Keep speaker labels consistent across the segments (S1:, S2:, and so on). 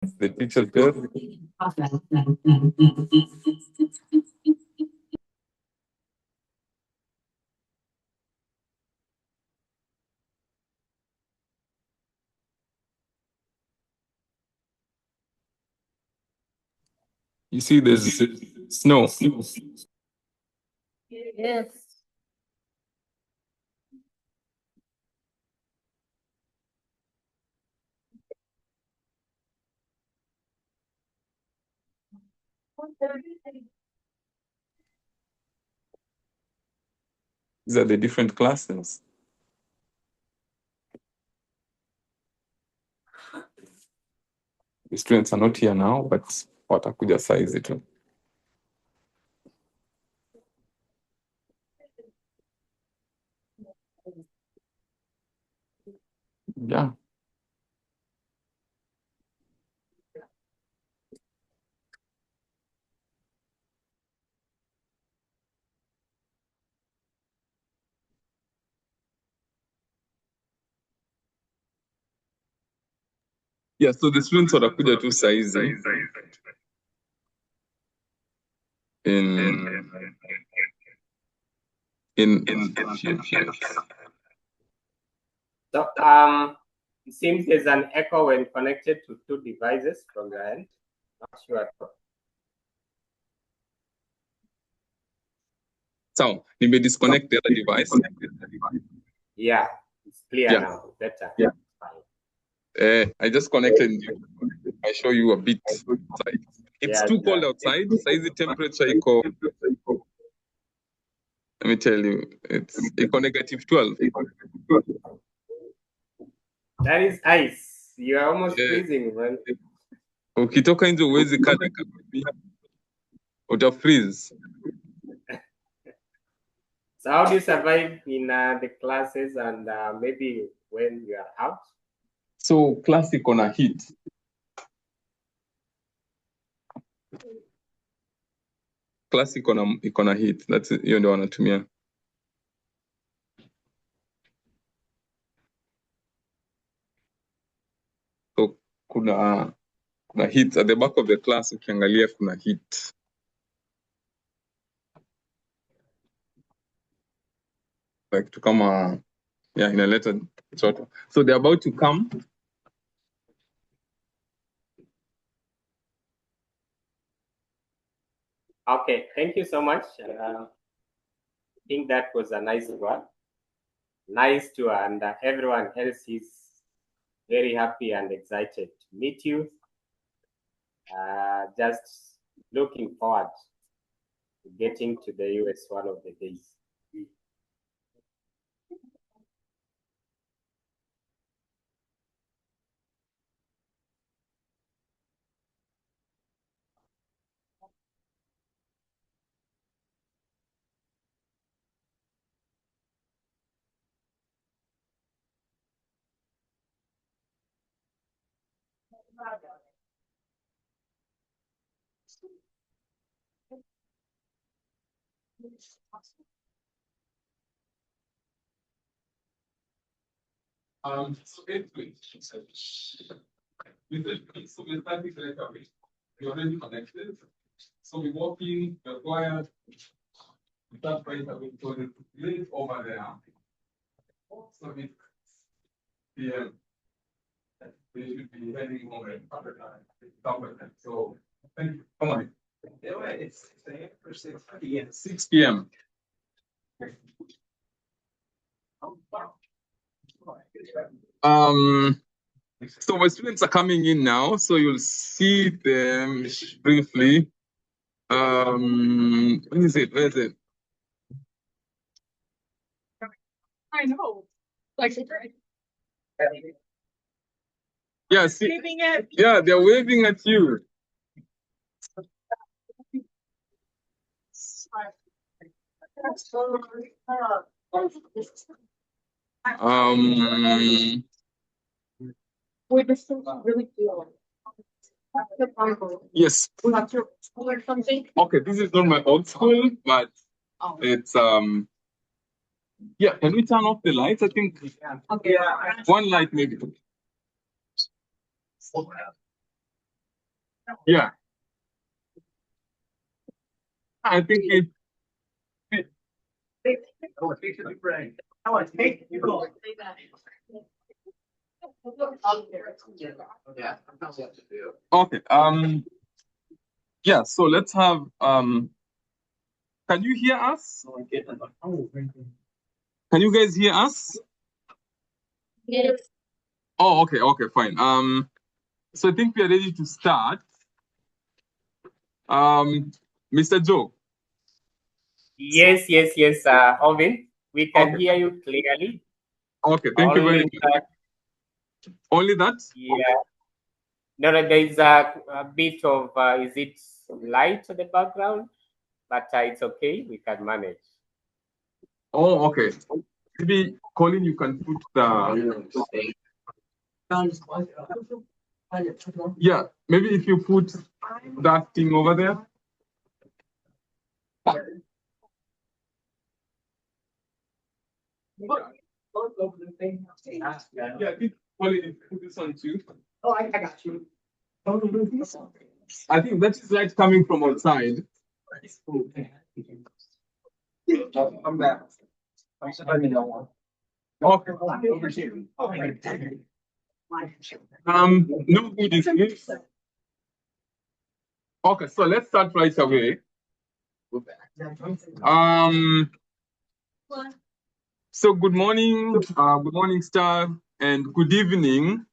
S1: The teacher there. You see, there's snow.
S2: Yes.
S1: These are the different classes. The students are not here now, but watakuja saizi tu. Yeah. Yeah, so the students watakuja tu saizi.
S3: So it seems there's an echo when connected to two devices from your end. Not sure.
S1: So you may disconnect the other device.
S3: Yeah, it's clear now. Better.
S1: Yeah. I just connected you. I show you a bit outside. It's too cold outside. Size the temperature equal. Let me tell you, it's equal -12.
S3: That is ice. You are almost freezing, man.
S1: Ukitoka nje uwezi kaa uta freeze.
S3: So how do you survive in the classes and maybe when you are out?
S1: So classic on a heat. Classic iko na heat. That's hiyo ndio wanatumia. So kuna heat at the back of the class, ukiangalia kuna heat. Like to kama inaleta joto. So they're about to come.
S3: Okay, thank you so much. I think that was a nice one. Nice to, and everyone else is very happy and excited to meet you. Just looking forward to getting to the US one of the days.
S1: So anyway, so we're starting right away. We're already connected. So we walk in, we're quiet. We start right away to the place over there. So it PM. They should be heading home at time. So thank you. Come on. It's 6 p.m. 6 p.m. So my students are coming in now, so you'll see them briefly. Where is it?
S2: I know. Like,
S1: yeah, see, yeah, they're waving at you.
S2: Really cool.
S1: Yes.
S2: That's your school or something?
S1: Okay, this is not my old school, but it's yeah. Can we turn off the lights? I think
S2: Okay.
S1: one light maybe. Yeah. I think it. Okay. Yeah. So let's have. Can you hear us? Can you guys hear us?
S2: Yes.
S1: Oh, okay. Okay. Fine. So I think we are ready to start. Mr. Joe.
S3: Yes, Ovin, we can
S1: Okay.
S3: hear you clearly.
S1: Okay. Thank you very
S3: Only
S1: much.
S3: that,
S1: Only that.
S3: yeah. No, there is a bit of, is it light in the background? But it's okay, we can manage.
S1: Oh, okay. Maybe Colin, you can put the. Yeah. Maybe if you put that thing over there. Yeah. I think Colin, if you put this on too.
S2: Oh, I got you.
S1: I think that is light coming from outside. I'm back. Okay. No good is this. Okay, so let's start right away. So good morning, Star, and good evening,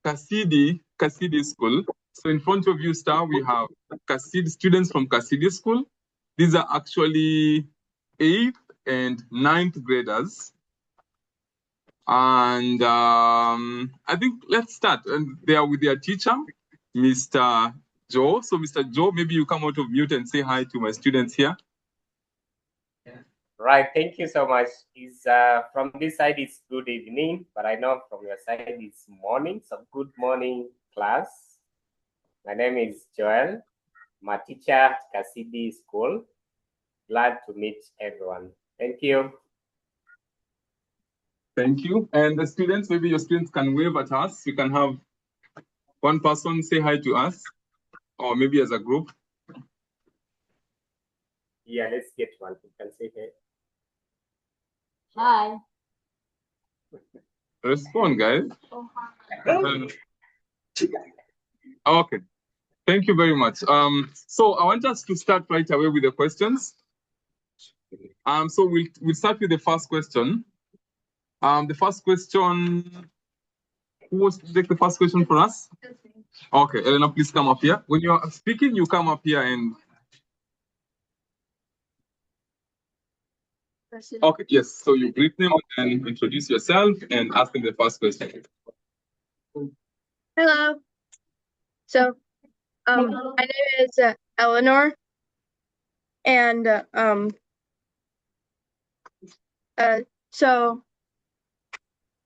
S1: Kasidi School. So in front of you, Star, we have students from Kasidi School. These are actually 8th and 9th graders. And I think let's start. And they are with their teacher, Mr. Joe. So Mr. Joe, maybe you come out of mute and say hi to my students here.
S3: Right, thank you so much. Is from this side it's good evening, but I know from your side it's morning. So good morning, class. My name is Joel. I'm a teacher at Kasidi School. Glad to meet everyone. Thank you.
S1: Thank you. And the students, maybe your students can wave at us. You can have one person say hi to us, or maybe as a group.
S3: Yeah, let's get one. You can say hey.
S2: Hi.
S1: Respond, guys.
S2: Oh, hi.
S1: Okay. Thank you very much. So I want us to start right away with the questions. So we'll start with the first question. The first question, who wants to take the first question for us? Okay, Elena, please come up here. When you're speaking, you come up here and. Okay, yes. So you greet them and introduce yourself and ask them the first question.
S4: Hello. So, my name is Eleanor, and so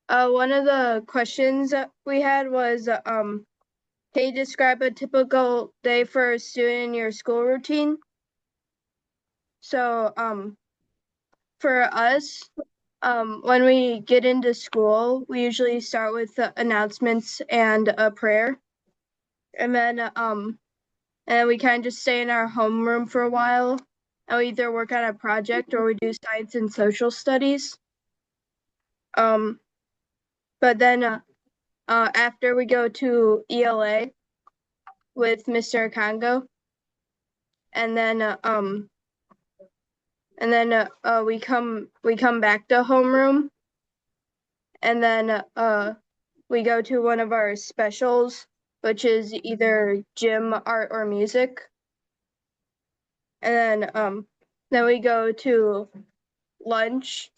S4: one of the questions that we had was, can you describe a typical day for a student in your school routine? So, for us, when we get into school, we usually start with announcements and a prayer, and then we kind of just stay in our homeroom for a while, and we either work on a project or we do science and social studies. But then after we go to ELA with Mr. Congo, and then we come back to homeroom, and then we go to one of our specials, which is either gym, art, or music. And then we go to lunch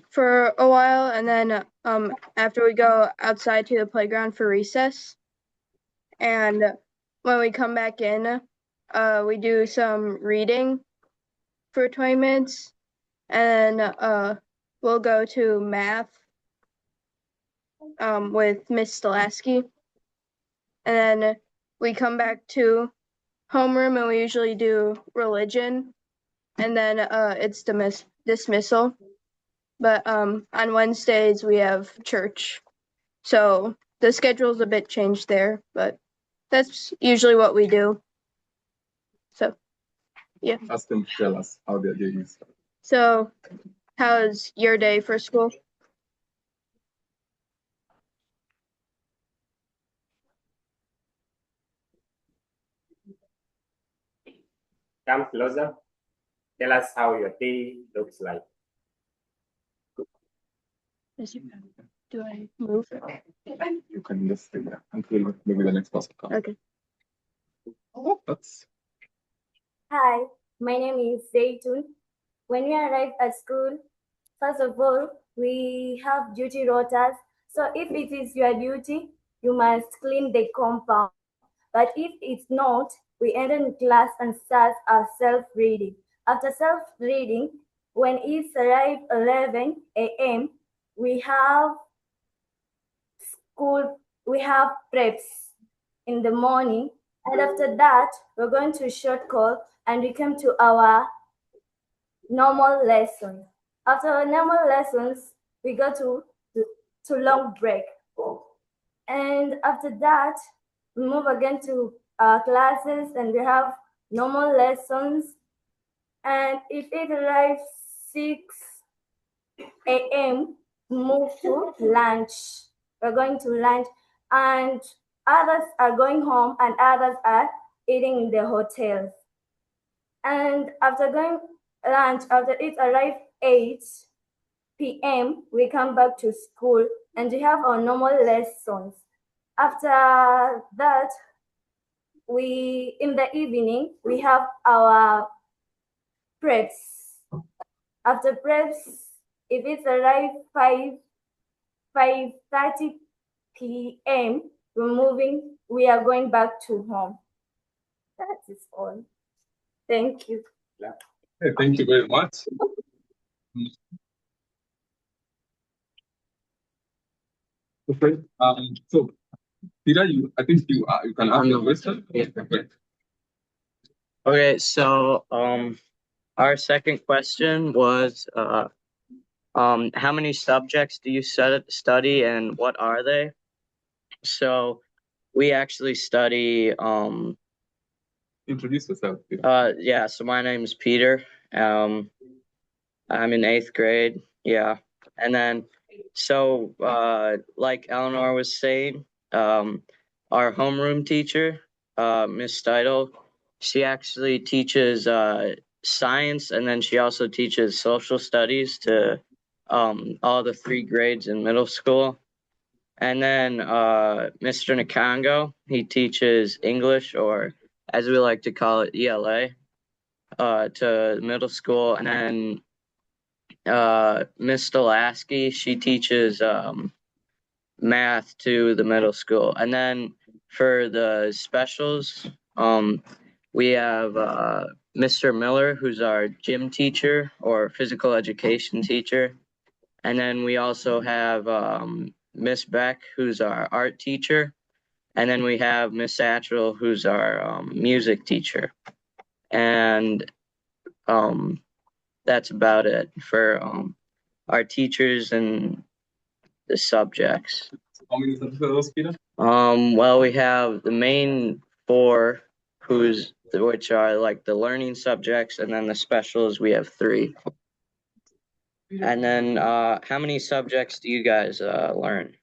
S4: for a while, and then after we go outside to the playground for recess. And when we come back in, we do some reading for 20 minutes, and we'll go to math with Miss Stolasky. And then we come back to homeroom, and we usually do religion, and then it's dismissal. But on Wednesdays we have church. So the schedule's a bit changed there, but that's usually what we do. So,
S1: Ask them to tell us how their day is.
S4: so how's your day for school?
S3: Come closer. Tell us how your day looks like.
S4: Do I move?
S1: You can just stay there until maybe the next person comes.
S4: Okay.
S1: Oh, that's
S2: Hi, my name is Zaytun. When we arrive at school, first of all, we have duty rotas. So if it is your duty, you must clean the compound. But if it's not, we enter in class and start our self-reading. After self-reading, when it's arrived 11 a.m., we have preps in the morning. And after that, we're going to short call and we come to our normal lesson. After our normal lessons, we go to long break. And after that, we move again to our classes and we have normal lessons. And if it arrives 6 a.m., move to lunch. We're going to lunch and others are going home and others are eating in the hotels. And after going lunch, after it arrives 8 p.m., we come back to school and we have our normal lessons. After that, in the evening, we have our preps. After preps, if it's arrived 5:30 p.m., we are going back to home. That is all. Thank you.
S1: hey, thank you very much. Okay. So Peter, I think you can ask your question.
S5: Yeah.
S1: Okay.
S5: Okay, so our second question was how many subjects do you study and what are they? So we actually study
S1: Introduce yourself, Peter.
S5: yeah, so my name is Peter. I'm in 8th grade. Yeah. And then so like Eleanor was saying, our homeroom teacher, Miss Steidel, she actually teaches science and then she also teaches social studies to all the 3 grades in middle school. And then Mr. Nakango, he teaches English, or as we like to call it, ELA, to middle school. And then Miss Stolasky, she teaches math to the middle school. And then for the specials, we have Mr. Miller, who's our gym teacher or physical education teacher. And then we also have Miss Beck, who's our art teacher. And then we have Miss Satchel, who's our music teacher. And that's about it for our teachers and the subjects.
S1: How many subjects are those, Peter?
S5: Well, we have the main 4, which are like the learning subjects, and then the specials we have 3. And then how many subjects do you guys learn?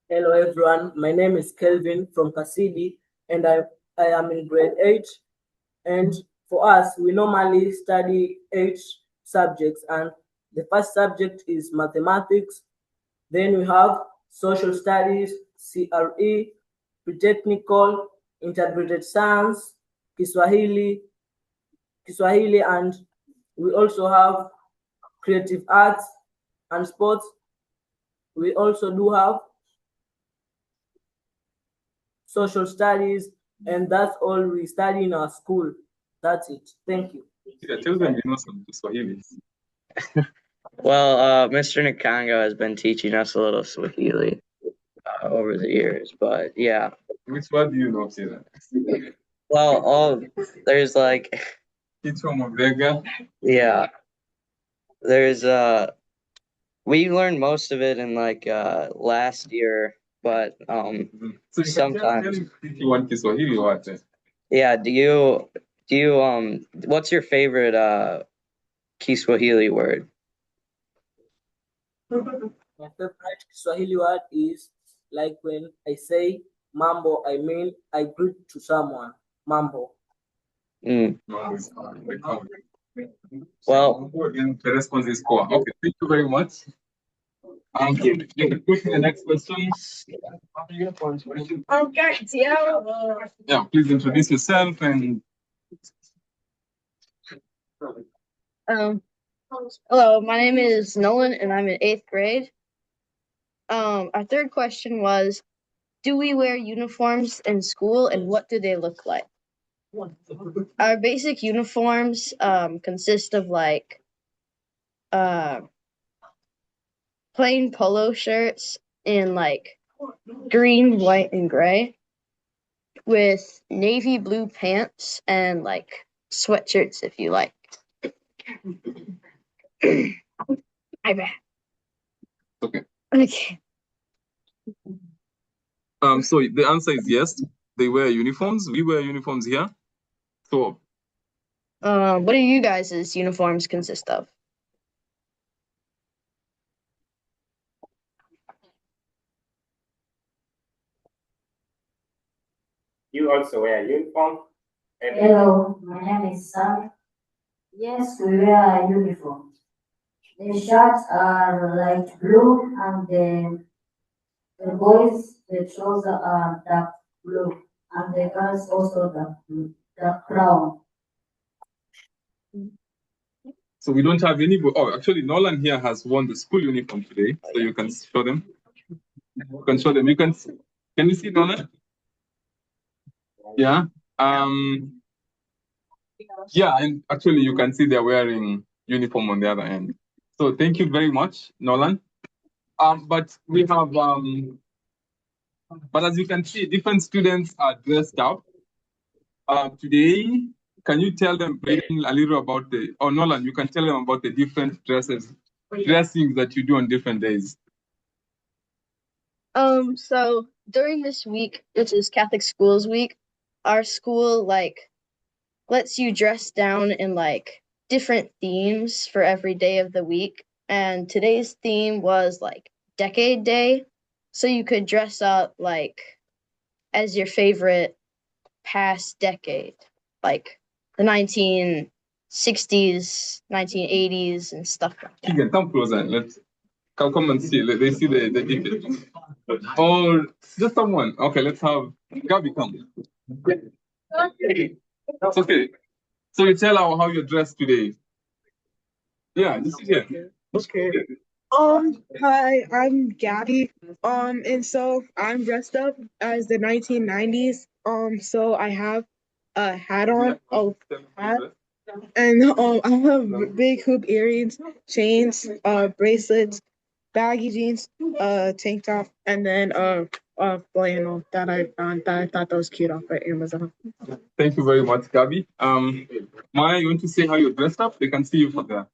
S6: Hello everyone, my name is Kelvin from Kasidi and I am in grade 8, and for us we normally study 8 subjects, and the first subject is mathematics, then we have social studies, CRE, pre-technical, interpreted science, Kiswahili, and we also have creative arts and sports. We also do have social studies, and that's all we study in our school. That's it. Thank you.
S1: Peter, tell them you know some Swahili.
S5: Well, Mr. Nakango has been teaching us a little Swahili. over the years, but yeah.
S1: Which word do you know, Taylor?
S5: Well, there's like,
S1: It's from Vega.
S5: yeah, there's we learned most of it in like last year, but
S1: So you can
S5: sometimes.
S1: tell if you want Kiswahili what?
S5: Yeah, do you what's your favorite Kiswahili word?
S6: My favorite Swahili word is like when I say mambo, I mean I greet to someone. Mambo.
S5: Mm.
S1: Well, the response is poor. Okay, thank you very much. You can go to the next question. Yeah, please introduce yourself and
S4: Hello, my name is Nolan and I'm in 8th grade. Our third question was, do we wear uniforms in school and what do they look like? Our basic uniforms consist of like plain polo shirts in like green, white, and gray with navy blue pants and like sweatshirts if you like. My bad.
S1: okay.
S4: Okay.
S1: So the answer is yes. They wear uniforms. We wear uniforms here. So
S4: What do you guys' uniforms consist of?
S3: You also wear a uniform?
S7: Hello, my name is Sam. Yes, we wear a uniform. The shirts are light blue and the boys, the trousers are dark blue and the girls also dark brown.
S1: so we don't have any. Oh, actually, Nolan here has worn the school uniform today, so you can show them. You can show them. You can. Can you see Nolan? Yeah. Yeah, and actually, you can see they're wearing uniform on the other end. So thank you very much, Nolan. But we have but as you can see, different students are dressed up. Today, can you tell them a little about Nolan, you can tell them about the different dressings that you do on different days.
S4: So during this week, which is Catholic Schools Week, our school like lets you dress down in like different themes for every day of the week. And today's theme was like Decade Day. So you could dress up like as your favorite past decade, like the 1960s, 1980s, and stuff like that.
S1: Keegan, come closer and let's come and see. They see the ticket. Or just someone. Okay, let's have Gabby come. It's okay. So you tell how you're dressed today. Yeah, just sit here.
S8: Okay. Hi, I'm Gabby. And so I'm dressed up as the 1990s. So I have a hat on, and I have big hoop earrings, chains, bracelets, baggy jeans, tank top, and then flannel that I found that I thought that was cute off of Amazon.
S1: Thank you very much, Gabby. Maya, you want to say how you're dressed up? They can see you from there.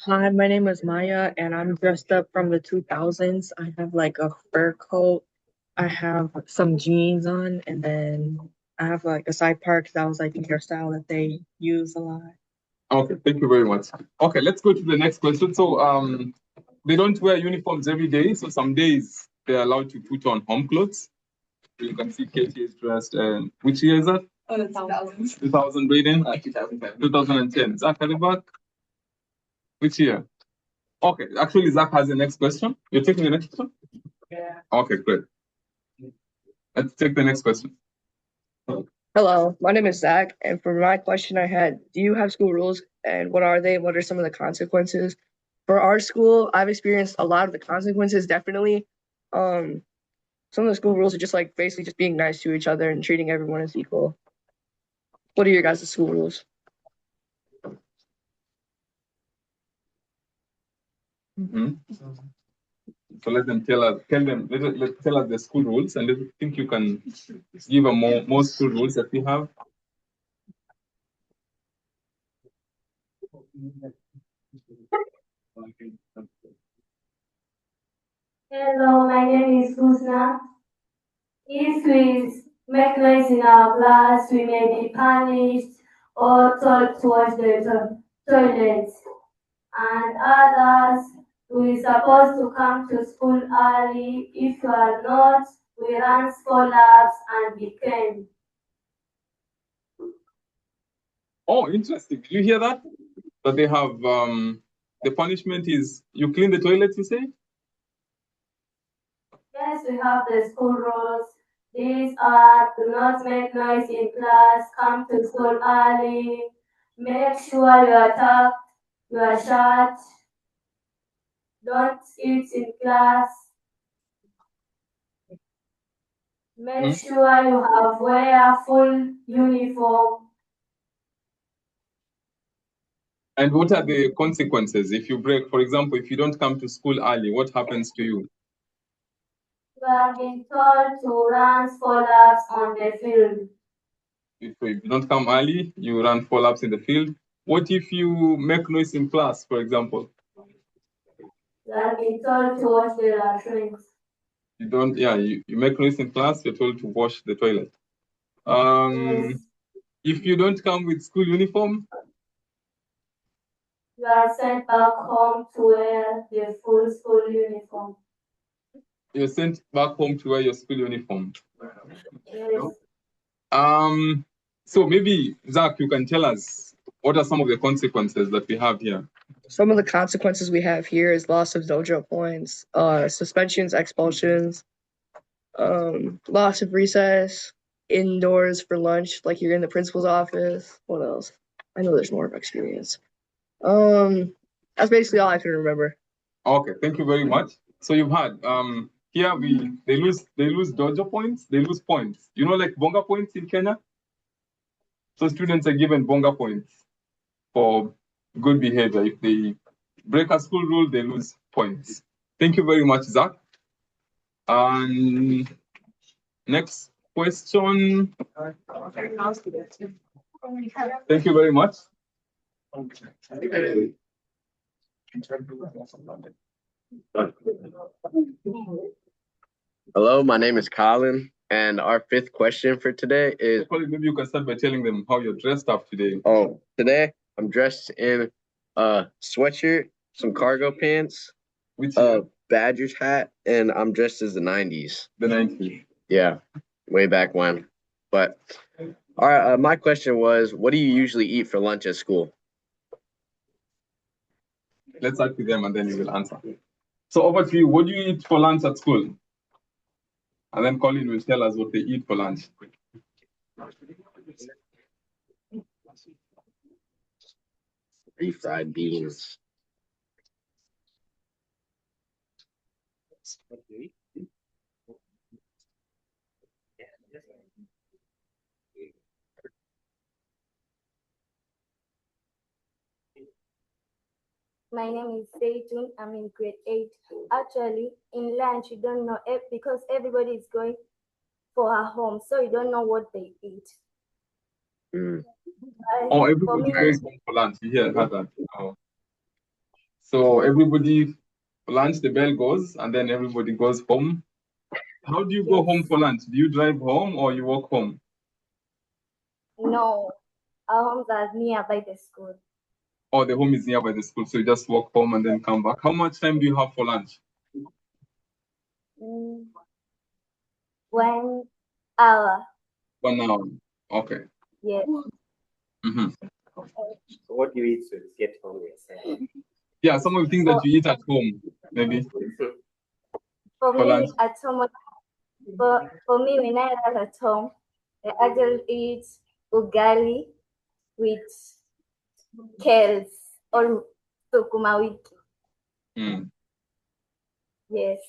S9: Hi, my name is Maya, and I'm dressed up from the 2000s. I have like a fur coat. I have some jeans on, and then I have like a side part because that was like the hairstyle that they use a lot.
S1: Okay, thank you very much. Okay, let's go to the next question. So, they don't wear uniforms every day. So some days they're allowed to put on home clothes. You can see Katie is dressed. Which year is that?
S8: 2000.
S1: 2000, Braden? 2010. 2010. Zach at the back? Which year? Okay, actually, Zach has the next question. You're taking the next question?
S8: Yeah.
S1: Okay, great. Let's take the next question.
S9: Hello, my name is Zach, and for my question I had, do you have school rules, and what are they? What are some of the consequences? For our school, I've experienced a lot of the consequences, definitely. Some of the school rules are just like basically just being nice to each other and treating everyone as equal. What are your guys' school rules?
S1: So let them tell us the school rules, and I think you can give a more school rules that we have.
S2: Hello, my name is Husna. If we make noise in our class, we may be punished or told to wash the toilets. And others, we supposed to come to school early. If you are not, we run 4 laps and be caned.
S1: Oh, interesting. Did you hear that? That they have the punishment is you clean the toilets, you say?
S2: Yes, we have the school rules. These are: do not make noise in class, come to school early, make sure your shirt, don't eat in class, make sure you wear full uniform.
S1: And what are the consequences if you break? For example, if you don't come to school early, what happens to you?
S2: You are being told to run 4 laps on the field.
S1: If you don't come early, you run 4 laps in the field. What if you make noise in class, for example?
S2: You are being told to wash the latrines.
S1: You don't, you make noise in class, you're told to wash the toilet.
S2: Yes.
S1: If you don't come with school uniform,
S2: you are sent back home to wear the full school uniform.
S1: you're sent back home to wear your school uniform.
S2: Yes.
S1: So maybe, Zach, you can tell us what are some of the consequences that we have here?
S9: Some of the consequences we have here is loss of dojo points, suspensions, expulsions, loss of recess, indoors for lunch, like you're in the principal's office. What else? I know there's more experience. That's basically all I can remember.
S1: Okay, thank you very much. So you've had here they lose dojo points, they lose points. You know, like bonga points in Kenya. So students are given bonga points for good behavior. If they break a school rule, they lose points. Thank you very much, Zach. And next question. Thank you very much.
S10: Hello, my name is Colin, and our 5th question for today is.
S1: Maybe you can start by telling them how you're dressed up today.
S10: Oh, today I'm dressed in a sweatshirt, some cargo pants, a Badgers hat, and I'm dressed as the 90s.
S1: The 90s.
S10: Yeah, way back when. But all right, my question was, what do you usually eat for lunch at school?
S1: Let's start with them and then you will answer. So over to you, what do you eat for lunch at school? And then Colin will tell us what they eat for lunch.
S10: Refried beans.
S2: My name is Zaytun. I'm in grade 8. Actually, in lunch, you don't know because everybody is going for her home, so you don't know what they eat.
S1: Oh, everybody goes home for lunch. You hear that? Oh. So everybody for lunch, the bell goes, and then everybody goes home. How do you go home for lunch? Do you drive home or you walk home?
S2: No, our homes are nearby the school.
S1: Oh, the home is nearby the school, so you just walk home and then come back. How much time do you have for lunch?
S2: 1 hour.
S1: 1 hour. Okay.
S2: Yes.
S3: So what do you eat to get home yourself?
S1: Yeah, some of the things that you eat at home, maybe.
S2: For me, at home, for me, when I was at home, I actually eat ugali with kales or sukuma wiki. Yes.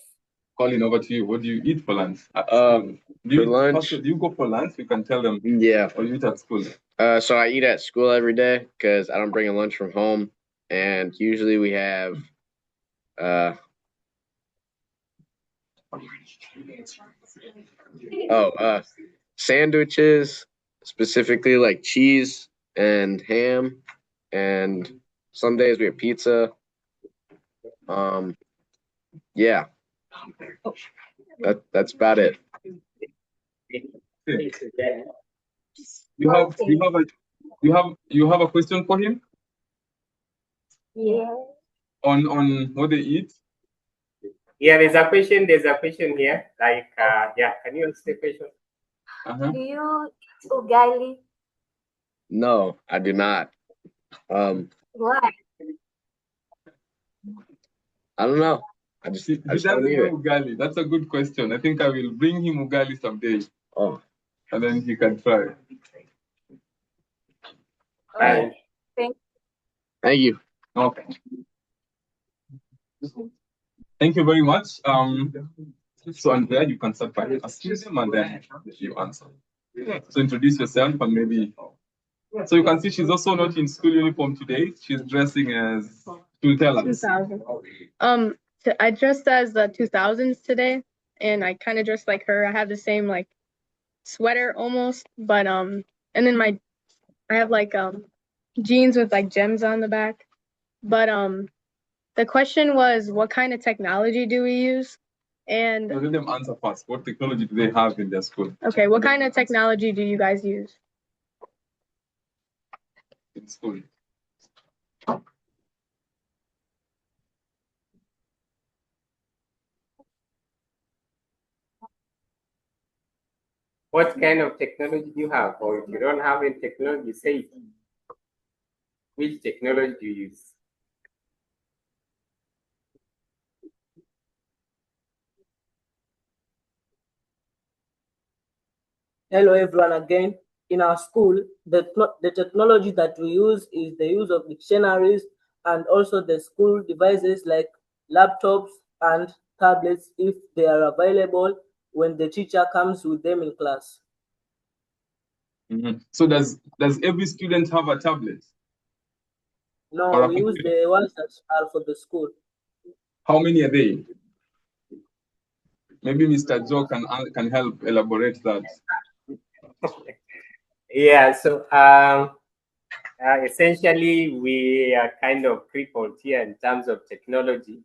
S1: Colin, over to you. What do you eat for lunch?
S10: For lunch,
S1: do you go for lunch? You can tell them.
S10: Yeah.
S1: Or you eat at school?
S10: So I eat at school every day because I don't bring a lunch from home, and usually we have Sandwiches, specifically like cheese and ham, and some days we have pizza. Yeah, that's about it.
S1: You have a question for him
S2: Yeah.
S1: on what they eat?
S3: Yeah, there's a question here. Like, yeah, can you ask the question?
S2: Do you eat ugali?
S10: No, I do not.
S2: Why?
S10: I don't know. I
S1: He
S10: just
S1: doesn't
S10: don't eat
S1: know
S10: it.
S1: ugali. That's a good question. I think I will bring him ugali someday,
S10: Oh,
S1: and then he can try.
S2: Okay.
S10: thank you.
S1: Okay. Thank you very much. So Andrea, you can start by asking them and then you answer. So introduce yourself and maybe. So you can see she's also not in school uniform today. She's dressing as. To tell us.
S4: 2000. I dressed as the 2000s today, and I kind of dressed like her. I have the same like sweater almost, but and then I have like jeans with like gems on the back. But the question was, what kind of technology do we use? And
S1: Let them answer first. What technology do they have in their school?
S4: okay, what kind of technology do you guys use?
S1: In school.
S3: What kind of technology do you have? Or if you don't have any technology, say it. Which technology do you use?
S6: Hello everyone again. In our school, the technology that we use is the use of dictionaries and also the school devices like laptops and tablets if they are available when the teacher comes with them in class.
S1: So does every student have a tablet?
S6: No,
S1: Or a
S6: we use
S1: computer?
S6: the ones that are for the school.
S1: How many are they? Maybe Mr. Joe can help elaborate that.
S3: Yeah, so essentially we are kind of crippled here in terms of technology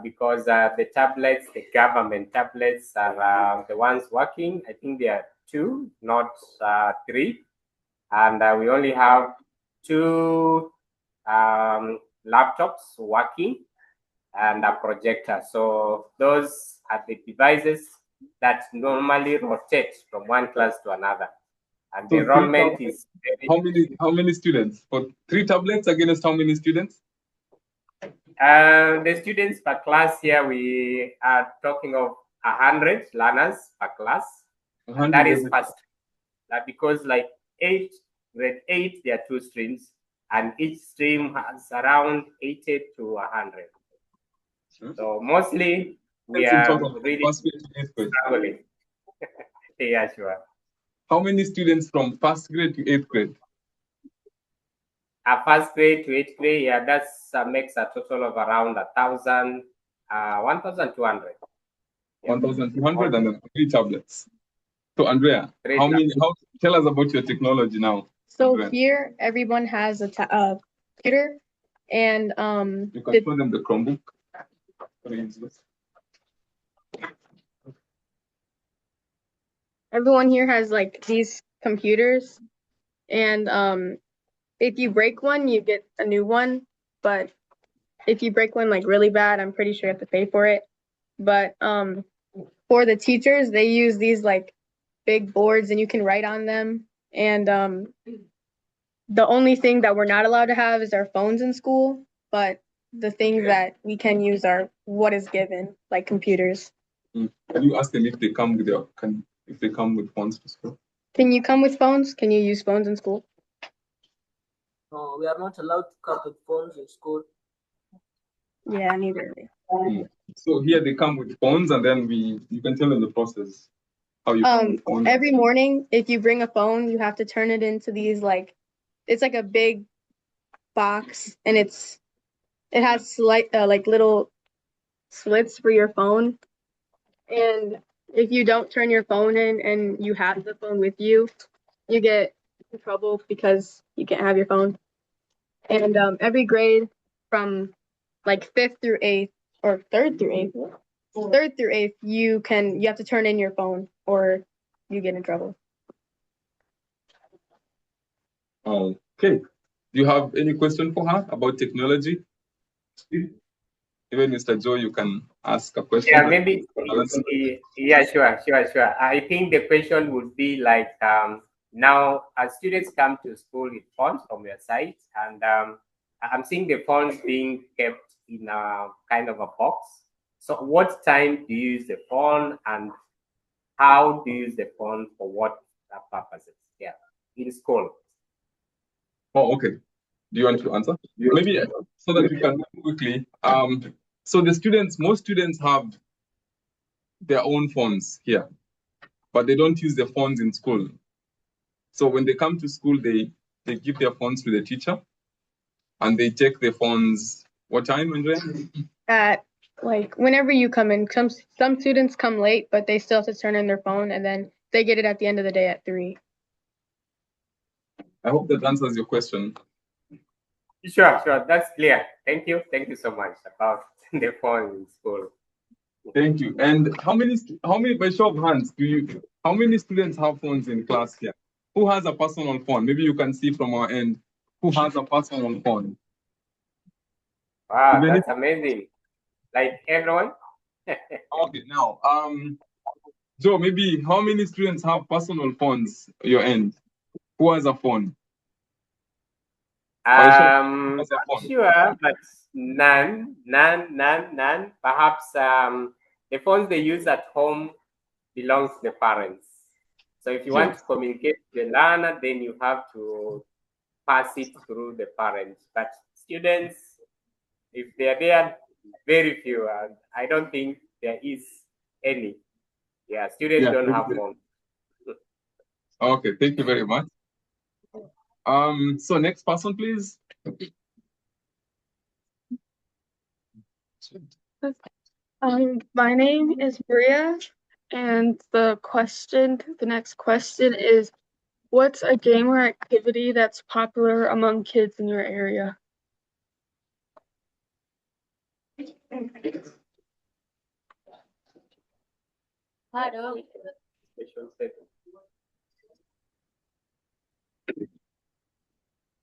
S3: because the tablets, the government tablets are the ones working. I think there are 2, not 3. And we only have 2 laptops working and a projector. So those are the devices that normally rotate from one class to another. And the enrollment is
S1: how many students? For 3 tablets against how many students?
S3: The students per class here, we are talking of 100 learners per class. And that is fast. Because like grade 8, there are 2 streams, and each stream has around 80 to 100. So mostly we are really struggling. Yeah, sure.
S1: How many students from 1st grade to 8th grade?
S3: 1st grade to 8th grade, yeah, that's makes a total of around 1,200.
S1: 1,200 and then 3 tablets. So Andrea, tell us about your technology now.
S4: So
S1: Andrea.
S4: here, everyone has a computer, and
S1: you can show them the Chromebook.
S4: Everyone here has like these computers, and if you break one, you get a new one. But if you break one like really bad, I'm pretty sure you have to pay for it. But for the teachers, they use these like big boards, and you can write on them. And the only thing that we're not allowed to have is our phones in school. But the things that we can use are what is given, like computers.
S1: Can you ask them if they come with if they come with phones to school?
S4: Can you come with phones? Can you use phones in school?
S6: No, we are not allowed to come with phones in school.
S4: Yeah, neither.
S1: So here they come with phones, and then you can tell them the process. How you
S4: every morning, if you bring a phone, you have to turn it into these it's like a big box, and it has like little slits for your phone. And if you don't turn your phone in and you have the phone with you, you get in trouble because you can't have your phone. And every grade from like fifth through eighth or third through eighth, you have to turn in your phone or you get in trouble.
S1: Okay. Do you have any question for her about technology? Even Mr. Joe, you can ask a question.
S3: Yeah, maybe. Yeah, sure. I think the question would be like, now as students come to school with phones from your site, and I'm seeing the phones being kept in a kind of a box. So what time do you use the phone, and how do you use the phone for what purposes? Yeah, in school.
S1: Oh, okay. Do you want to answer? Maybe so that we can move quickly. So most students have their own phones here, but they don't use the phones in school. So when they come to school, they give their phones to the teacher, and they check the phones. What time, Andrea?
S4: At like whenever you come in, some students come late, but they still have to turn in their phone, and then they get it at the end of the day at 3.
S1: I hope that answers your question.
S3: Sure. That's clear. Thank you so much about the phone in school.
S1: Thank you. And how many by show of hands how many students have phones in class here? Who has a personal phone? Maybe you can see from our end who has a personal phone.
S3: Wow, that's amazing. Like everyone?
S1: Okay, now Joe, maybe how many students have personal phones at your end? Who has a phone?
S3: Not sure, but none. Perhaps the phones they use at home belongs to the parents. So if you want to communicate with the learner, then you have to pass it through the parents. But students, if they're there, very few. I don't think there is any. Yeah, students don't have phones.
S1: Okay, thank you very much. So next person, please.
S11: My name is Maria, and the next question is, what's a game or activity that's popular among kids in your area?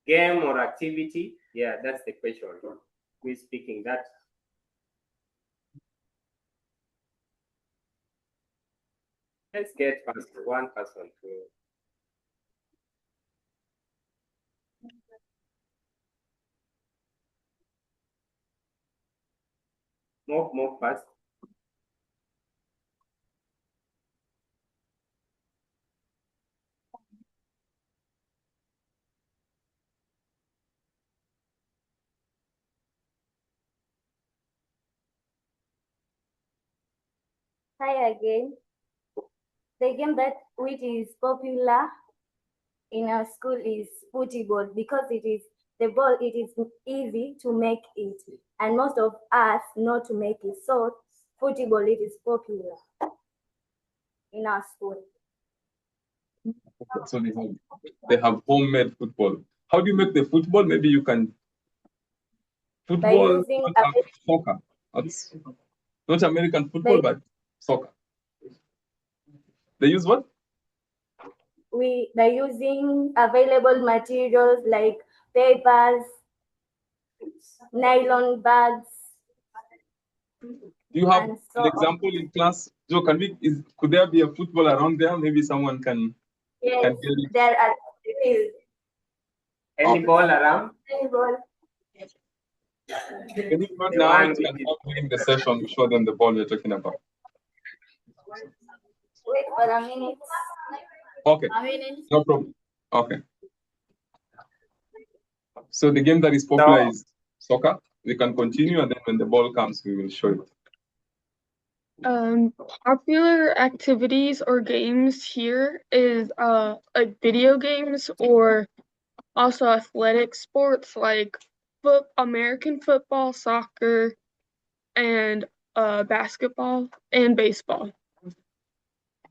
S3: Game or activity? Yeah, that's the question. Who is speaking that? Let's get one person to. Move fast.
S2: Hi again. The game which is popular in our school is football because the ball it is easy to make it, and most of us know to make it. So football it is popular in our school.
S1: So they have homemade football. How do you make the football? Maybe you can football soccer. That's not American football, but soccer. They use what?
S2: They're using available materials like papers, nylon bags.
S1: Do you have an example in class? Joe, could there be a football around there? Maybe someone can.
S2: Yes, there are.
S3: Any ball around?
S2: Any ball.
S1: Can you not now? You can stop during the session. Show them the ball you're talking about.
S2: Wait for a minute.
S1: Okay. No problem. Okay. So the game that is popular is soccer. We can continue, and then when the ball comes, we will show it.
S11: Popular activities or games here is like video games or also athletic sports like American football, soccer, and basketball, and baseball.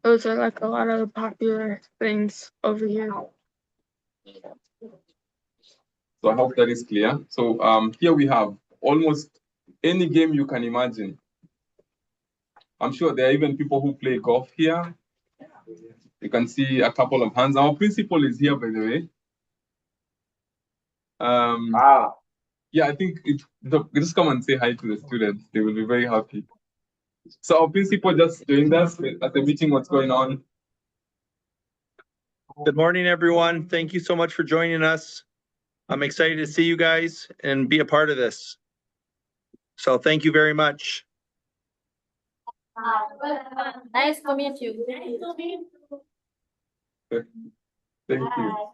S11: Those are like a lot of the popular things over here.
S1: So I hope that is clear. So here we have almost any game you can imagine. I'm sure there are even people who play golf here. You can see a couple of hands. Our principal is here, by the way.
S3: Wow.
S1: Yeah, I think just come and say hi to the students. They will be very happy. So our principal just joined us at the meeting. What's going on?
S12: Good morning, everyone. Thank you so much for joining us. I'm excited to see you guys and be a part of this. So thank you very much.
S2: Nice to meet you.
S1: Thank you.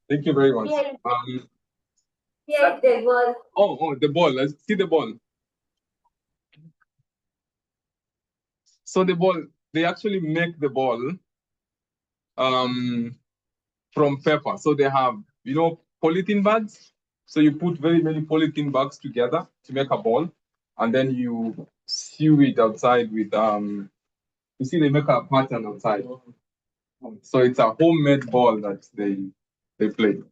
S1: Thank you very much.
S2: Here's the ball.
S1: Oh, the ball. Let's see the ball. So the ball, they actually make the ball from paper. So they have, polythene bags. So you put very many polythene bags together to make a ball, and then you sew it outside with you see they make a pattern outside. So it's a homemade ball that they play.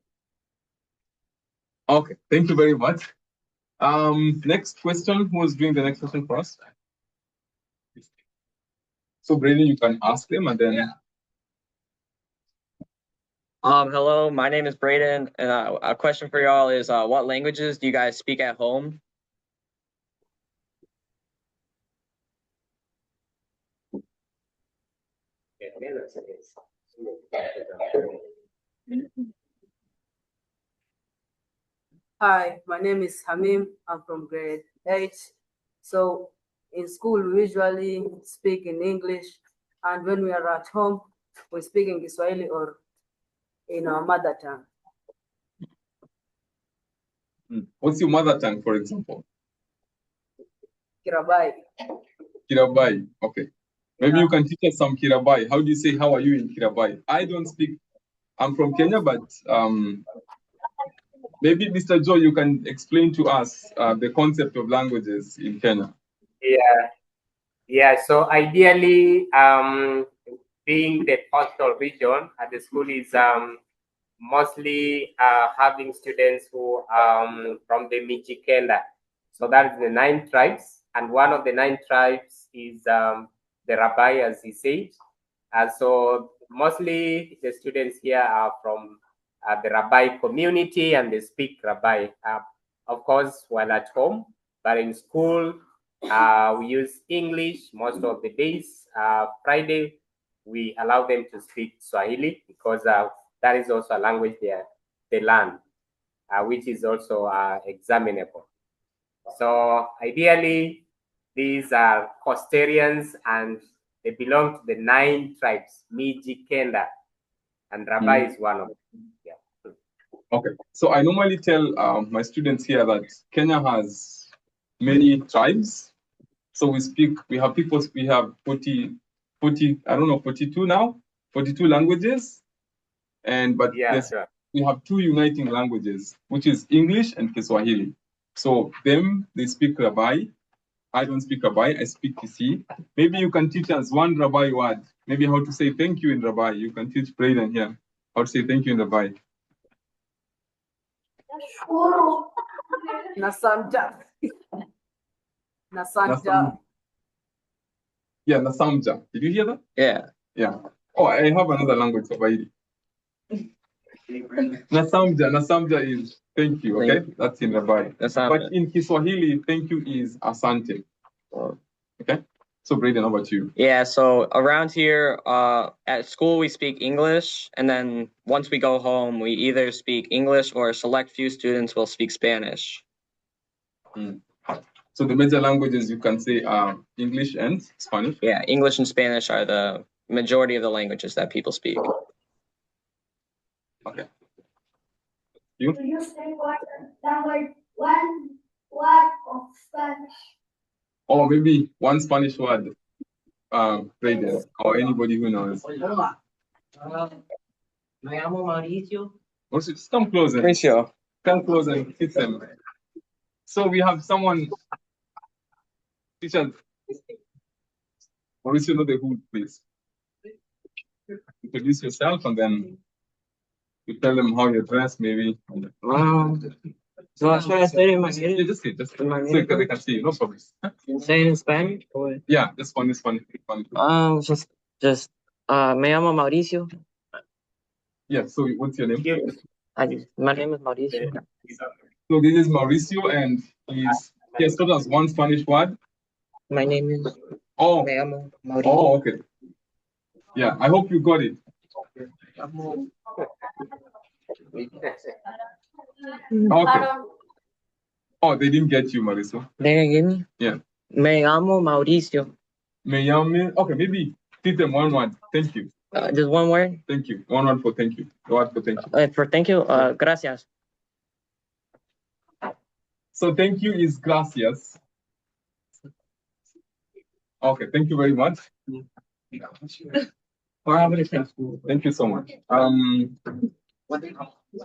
S1: Okay, thank you very much. Next question. Who is doing the next question for us? So Brady, you can ask them and then.
S5: Hello, my name is Braden, and a question for y'all is, what languages do you guys speak at home?
S6: Hi, my name is Hamim. I'm from grade 8. So in school, we usually speak in English, and when we are at home, we speak in Kiswahili or in our mother tongue.
S1: What's your mother tongue, for example?
S6: Kirabai.
S1: Kirabai. Okay. Maybe you can teach us some Kirabai. How do you say how are you in Kirabai? I don't speak. I'm from Kenya, but maybe Mr. Joe, you can explain to us the concept of languages in Kenya.
S3: Yeah. So ideally, being the coastal region, the school is mostly having students who from the Mijikenda. So that is the 9 tribes, and one of the 9 tribes is the Rabai, as he said. So mostly the students here are from the Rabai community, and they speak Rabai, of course, while at home. But in school, we use English most of the days. Friday, we allow them to speak Swahili because that is also a language they learn, which is also examinable. So ideally, these are Coastarians, and they belong to the 9 tribes, Mijikenda, and Rabai is one of them. Yeah.
S1: Okay, so I normally tell my students here that Kenya has many tribes. So we have 42 now, 42 languages. But we have 2 uniting languages, which is English and Kiswahili. So they speak Rabai. I don't speak Rabai, I speak Kisi. Maybe you can teach us one Rabai word. Maybe how to say thank you in Rabai. You can teach Braden here how to say thank you in Rabai.
S6: Nasamja. Nasamja.
S1: Yeah, Nasamja. Did you hear that?
S5: Yeah.
S1: Yeah. Oh, I have another language, Swahili. Nasamja is thank you, okay? That's in Rabai. But in Kiswahili, thank you is asante. Okay? So Braden, how about you?
S5: Yeah, so around here, at school, we speak English, and then once we go home, we either speak English or a select few students will speak Spanish.
S1: So the major languages you can say are English and Spanish?
S5: Yeah, English and Spanish are the majority of the languages that people speak.
S1: Okay.
S7: Do you speak one word of Spanish?
S1: Or maybe one Spanish word, Braden, or anybody who knows.
S13: Me llamo Mauricio.
S1: Also, just come closer.
S5: Mauricio.
S1: Come closer and teach them. So we have someone, teachers, Mauricio, know the who, please. Introduce yourself and then you tell them how you're dressed, maybe.
S14: So should I say in my
S1: Yeah, just say, so they can see you, no problem.
S14: say in Spanish or
S1: Yeah, this one.
S14: just me llamo Mauricio.
S1: Yeah, so what's your name?
S14: My name is Mauricio.
S1: So this is Mauricio and he has taught us one Spanish word.
S14: My name is me llamo Mauricio.
S1: Oh, okay. Yeah, I hope you got it. Okay. Oh, they didn't get you, Mauricio.
S14: They didn't get me?
S1: Yeah.
S14: Me llamo Mauricio.
S1: Me llame. Okay, maybe teach them one word. Thank you.
S14: Just one word?
S1: Thank you. One word for thank you. The word for thank you.
S14: For thank you, gracias.
S1: So thank you is gracias. Okay, thank you very much. Thank you so much.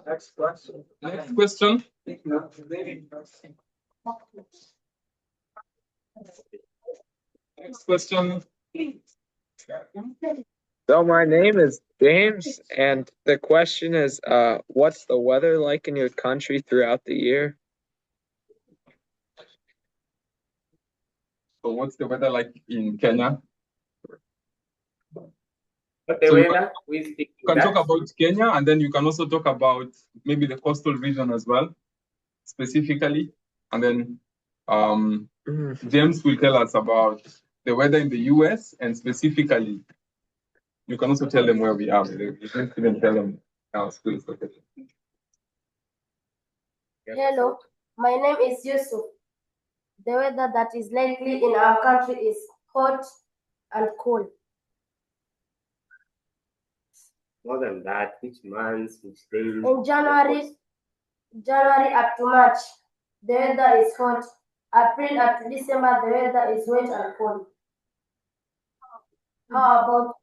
S1: Next question. Next question. Next question.
S15: So my name is James, and the question is, what's the weather like in your country throughout the year?
S1: So what's the weather like in Kenya?
S3: So
S1: you can talk about Kenya, and then you can also talk about maybe the coastal region as well, specifically. And then James will tell us about the weather in the US, and specifically, you can also tell them where we are. You can even tell them our school is located.
S16: Hello, my name is Yusuf. The weather that is likely in our country is hot and cold.
S3: More than that, which months, which days?
S16: In January up to March, the weather is hot. April up to December, the weather is wet and cold. How about?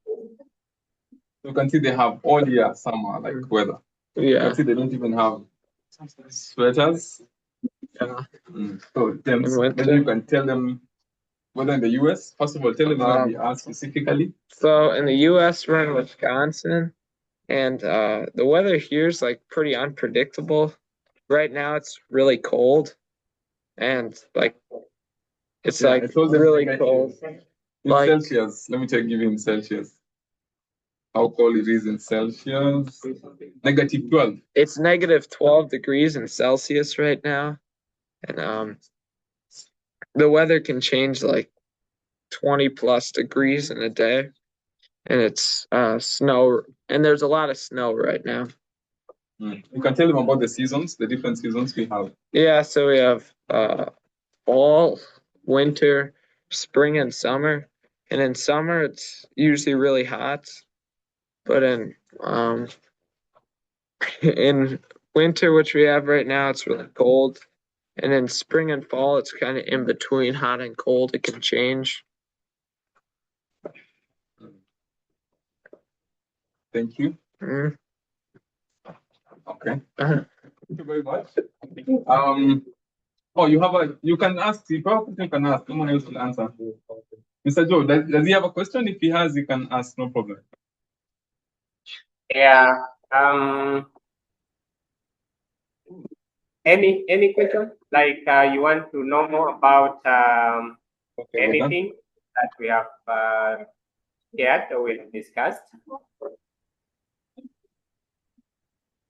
S1: You can see they have all year summer like weather.
S15: Yeah.
S1: You can see they don't even have sweaters.
S15: Yeah.
S1: So James, maybe you can tell them whether in the US. First of all, tell them where we are specifically.
S15: So in the US, we're in Wisconsin, and the weather here is like pretty unpredictable. Right now, it's really cold, and like it's really cold.
S1: In Celsius, let me give you in Celsius. How cold it is in Celsius? -12.
S15: It's -12 degrees in Celsius right now, and the weather can change like 20+ degrees in a day, and it's snow, and there's a lot of snow right now.
S1: You can tell them about the seasons, the different seasons we have.
S15: Yeah, so we have fall, winter, spring, and summer. And in summer, it's usually really hot, but in winter, which we have right now, it's really cold. And in spring and fall, it's kind of in between hot and cold. It can change.
S1: Thank you. Okay. Thank you very much. Oh, you can ask. You probably can ask. Someone else will answer. Mr. Joe, does he have a question? If he has, he can ask. No problem.
S3: Yeah. Any question? Like you want to know more about anything that we have shared or we've discussed?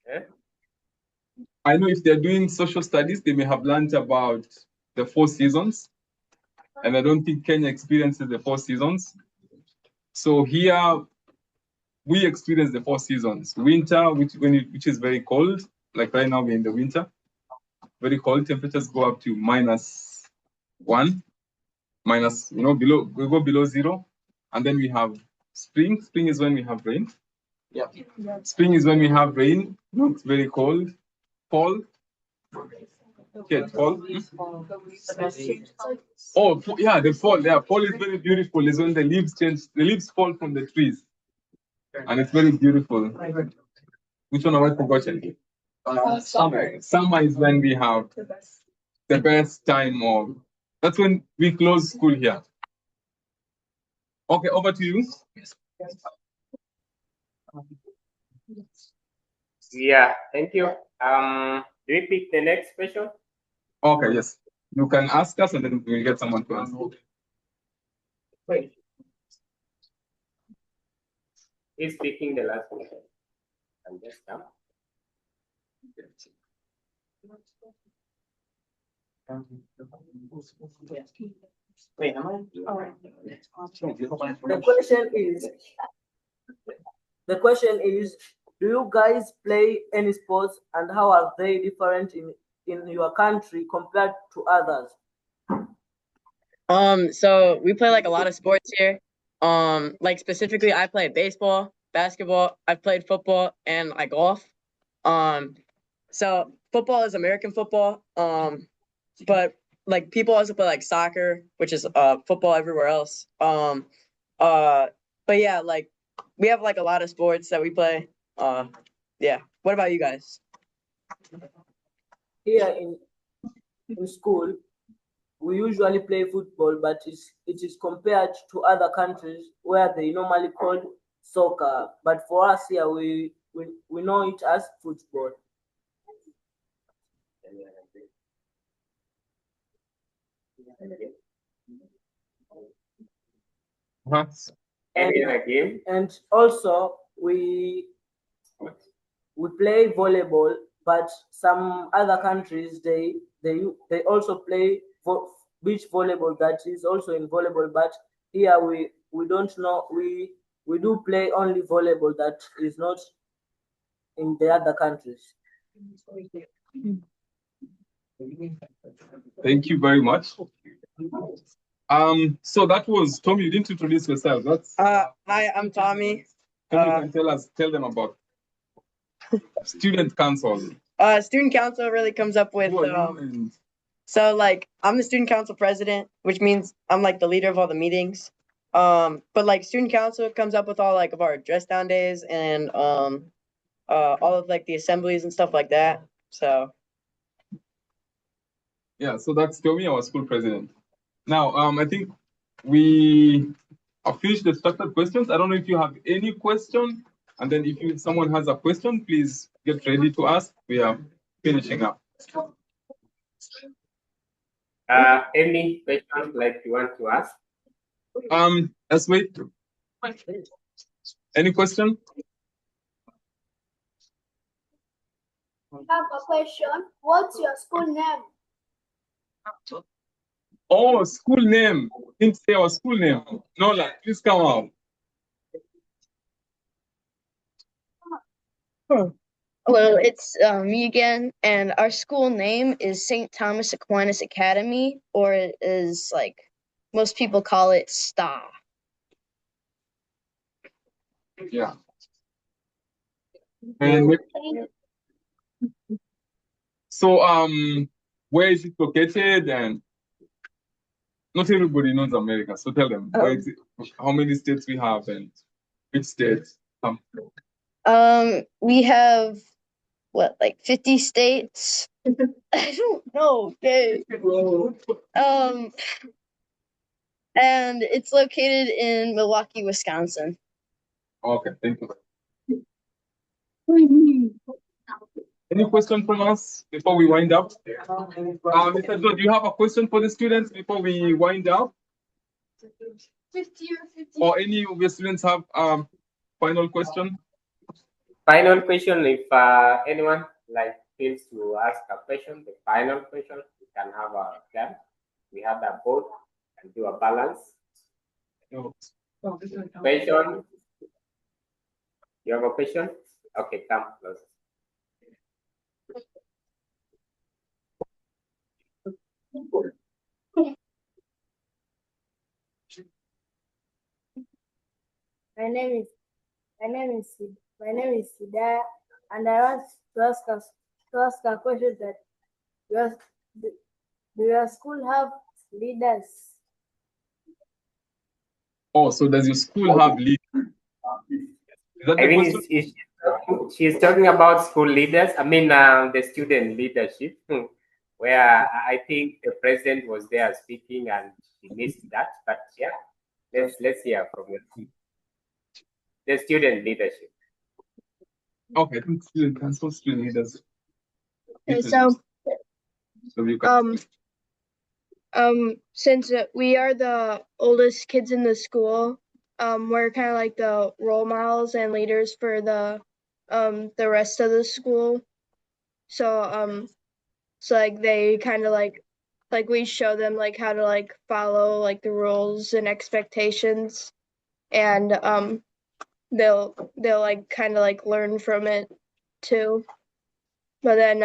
S3: Yeah.
S1: I know if they're doing social studies, they may have learned about the 4 seasons. And I don't think Kenya experiences the 4 seasons. So here, we experience the 4 seasons. Winter, which is very cold. Like right now, we're in the winter. Very cold. Temperatures go up to -1. We go below 0. And then we have spring. Spring is when we have rain. Yeah. Spring is when we have rain. It's very cold. Fall. Okay, fall. Oh, yeah, the fall. Yeah, fall is very beautiful. It's when the leaves change. The leaves fall from the trees, and it's very beautiful. Which one have I forgotten? Summer. Summer is when we have the best time of. That's when we close school here. Okay, over to you.
S3: Yeah, thank you. Do we pick the next question?
S1: Okay, yes. You can ask us and then we'll get someone to answer.
S3: Who's picking the last question? I'm just come.
S13: Wait, am I?
S6: The question is, do you guys play any sports and how are they different in your country compared to others?
S14: So we play like a lot of sports here. Like specifically, I play baseball, basketball. I've played football and I golf. So football is American football. But like people also play like soccer, which is football everywhere else. But yeah, like we have like a lot of sports that we play. Yeah. What about you guys?
S6: Here in school, we usually play football, but it is compared to other countries where they normally call soccer. But for us here, we know it as football. And also we play volleyball, but some other countries they also play beach volleyball that is also in volleyball, but here we don't know, we do play only volleyball that is not in the other countries.
S1: Thank you very much. So that was Tommy. You didn't introduce yourself. That's
S14: hi, I'm Tommy.
S1: Tommy can tell them about student council.
S14: Student council really comes up with so like I'm the student council president, which means I'm like the leader of all the meetings. But like student council comes up with all like of our dress down days and all of like the assemblies and stuff like that. So
S1: yeah, so that's Tommy, our school president. Now, I think we have finished the structured questions. I don't know if you have any question, and then if someone has a question, please get ready to ask. We are finishing up.
S3: Any question like you want to ask?
S1: Let's wait. Any question?
S17: I have a question. What's your school name?
S1: Oh, school name. Didn't say our school name. Nola, please come out.
S4: Hello, it's me again, and our school name is St. Thomas Aquinas Academy, or it is like most people call it STA.
S1: Yeah. And so, where is it located? And not everybody knows America, so tell them where is it, how many states we have and which states.
S4: We have what, like 50 states? I don't know. Okay. And it's located in Milwaukee, Wisconsin.
S1: Okay, thank you. Any question from us before we wind up? Mr. Joe, do you have a question for the students before we wind up?
S17: 50 or 50.
S1: Or any of your students have final question?
S3: Final question, if anyone like feels to ask a question, the final question, we can have a clap. We have that vote and do a balance. Question? You have a question? Okay, come close.
S2: My name is Sida, and I want to ask a question that do your school have leaders?
S1: Oh, so does your school have leaders? Is that
S3: I
S1: the
S3: mean,
S1: question?
S3: she's talking about school leaders. I mean, the student leadership, where I think the president was there speaking and she missed that. But yeah, Let's hear from you. The student leadership.
S1: Okay, I think student council, student leaders.
S4: Okay, so
S1: you can.
S4: since we are the oldest kids in the school, we're kind of like the role models and leaders for the rest of the school. So so like they kind of like we show them like how to like follow like the rules and expectations, and they'll like kind of like learn from it too. But then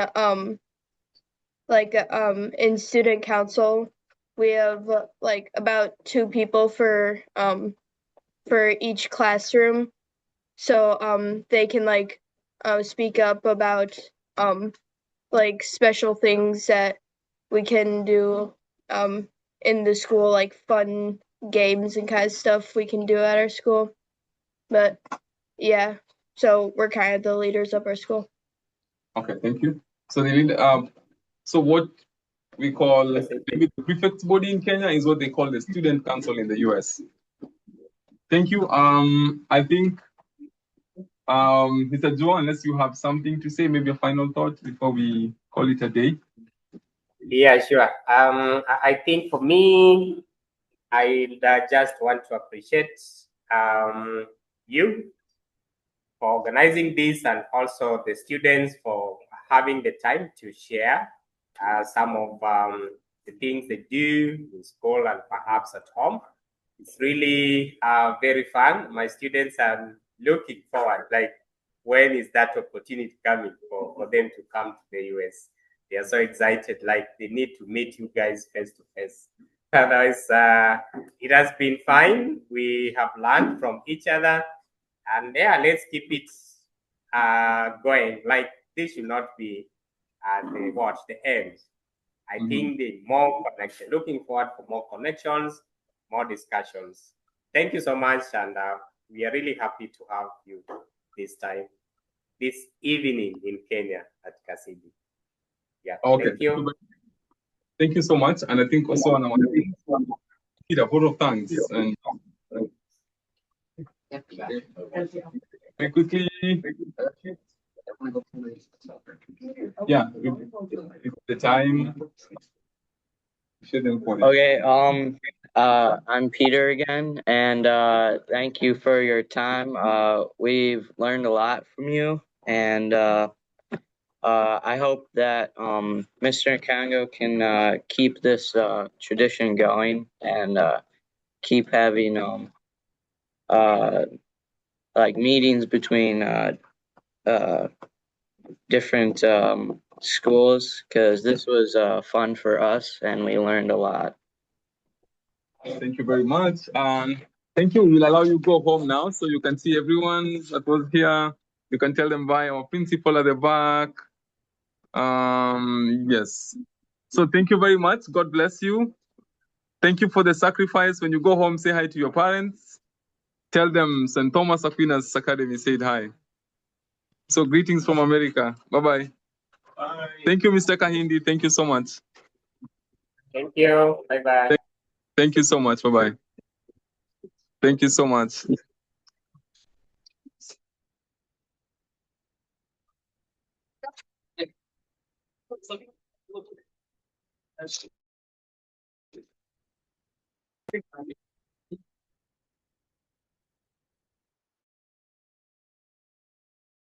S4: in student council, we have like about 2 people for each classroom, so they can like speak up about like special things that we can do in the school, like fun games and kind of stuff we can do at our school. But yeah, so we're kind of the leaders of our school.
S1: Okay, thank you. So the lead, so what we call maybe the prefect body in Kenya is what they call the student council in the US. Thank you. I think Mr. Joe, unless you have something to say, maybe a final thought before we call it a day.
S3: Yeah, sure. I think for me, I just want to appreciate you for organizing this, and also the students for having the time to share some of the things they do in school and perhaps at home. It's really very fun. My students are looking forward, like, when is that opportunity coming for them to come to the US? They are so excited, like they need to meet you guys face to face. Otherwise, it has been fine. We have learned from each other, and yeah, let's keep it going. Like, this should not be the end. I think the more connection, looking forward for more connections, more discussions. Thank you so much, and we are really happy to have you this evening in Kenya at Kasidi. Yeah,
S1: Okay.
S3: thank you.
S1: Thank you so much, and I think also on our need a vote of thanks. And very quickly, yeah, the time.
S5: Okay, I'm Peter again, and thank you for your time. We've learned a lot from you, and I hope that Mr. Kango can keep this tradition going and keep having like meetings between different schools, because this was fun for us and we learned a lot.
S1: Thank you very much. Thank you. We'll allow you to go home now so you can see everyone that was here. You can tell them by our principal at the back. Yes. So thank you very much. God bless you. Thank you for the sacrifice. When you go home, say hi to your parents. Tell them St. Thomas Aquinas Academy said hi. So greetings from America. Bye-bye. Bye. Thank you, Mr. Kahindi. Thank you so much.
S3: Thank you. Bye-bye.
S1: Thank you so much. Bye-bye. Thank you so much.